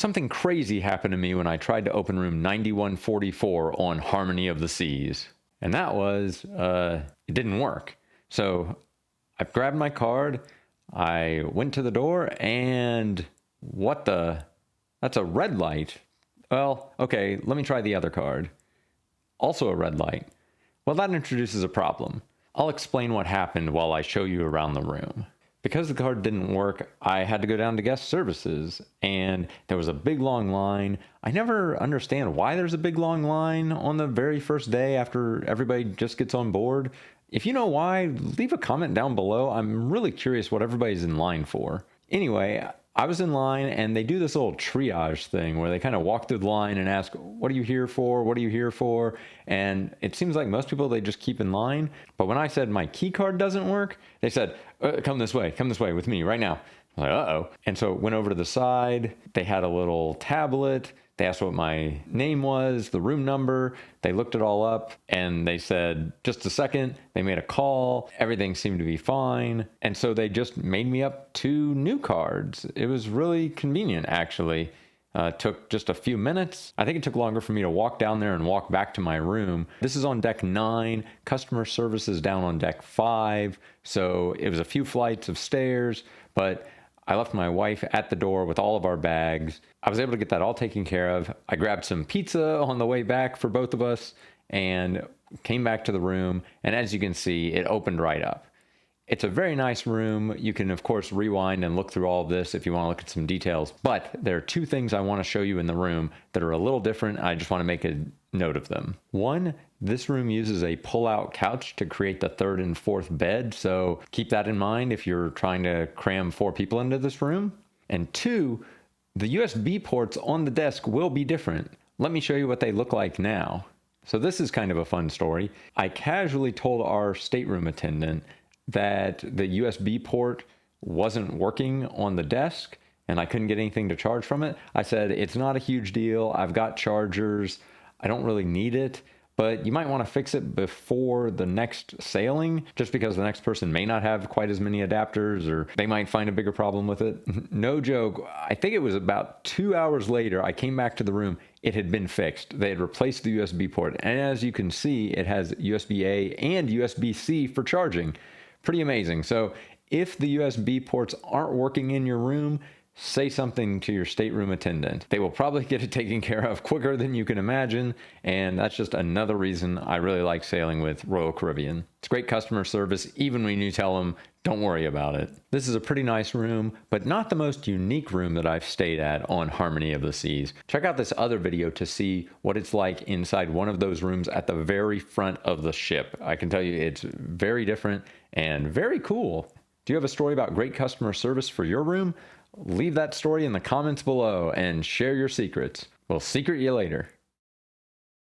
Something crazy happened to me when I tried to open room 9144 on Harmony of the Seas. And that was, it didn't work. So I grabbed my card, I went to the door, and that's a red light. Well, okay, let me try the other card. Also a red light. Well, that introduces a problem. I'll explain what happened while I show you around the room. Because the card didn't work, I had to go down to guest services, and there was a big long line. I never understand why there's a big long line on the very first day after everybody just gets on board. If you know why, leave a comment down below. I'm really curious what everybody's in line for. Anyway, I was in line, and they do this little triage thing where they kind of walk through the line and ask, what are you here for? What are you here for? And it seems like most people, they just keep in line. But when I said my key card doesn't work, they said, come this way with me right now. I was like, uh-oh. And so went over to the side. They had a little tablet. They asked what my name was, the room number. They looked it all up, and they said, just a second. They made a call. Everything seemed to be fine. And so they just made me up 2 new cards. It was really convenient, actually. It took just a few minutes. I think it took longer for me to walk down there and walk back to my room. This is on deck 9. Customer service is down on deck 5. So it was a few flights of stairs, but I left my wife at the door with all of our bags. I was able to get that all taken care of. I grabbed some pizza on the way back for both of us and came back to the room. And as you can see, it opened right up. It's a very nice room. You can, of course, rewind and look through all of this if you want to look at some details. But there are 2 things I want to show you in the room that are a little different. I just want to make a note of them. 1, this room uses a pull-out couch to create the 3rd and 4th bed. So keep that in mind if you're trying to cram 4 people into this room. And 2, the USB ports on the desk will be different. Let me show you what they look like now. So this is kind of a fun story. I casually told our stateroom attendant that the USB port wasn't working on the desk and I couldn't get anything to charge from it. I said, it's not a huge deal. I've got chargers. I don't really need it, but you might want to fix it before the next sailing, just because the next person may not have quite as many adapters or they might find a bigger problem with it. No joke. I think it was about 2 hours later, I came back to the room. It had been fixed. They had replaced the USB port. And as you can see, it has USB-A and USB-C for charging. Pretty amazing. So if the USB ports aren't working in your room, say something to your stateroom attendant. They will probably get it taken care of quicker than you can imagine. And that's just another reason I really like sailing with Royal Caribbean. It's great customer service, even when you tell them, don't worry about it. This is a pretty nice room, but not the most unique room that I've stayed at on Harmony of the Seas. Check out this other video to see what it's like inside one of those rooms at the very front of the ship. I can tell you it's very different and very cool. Do you have a story about great customer service for your room? Leave that story in the comments below and share your secrets. We'll secret you later.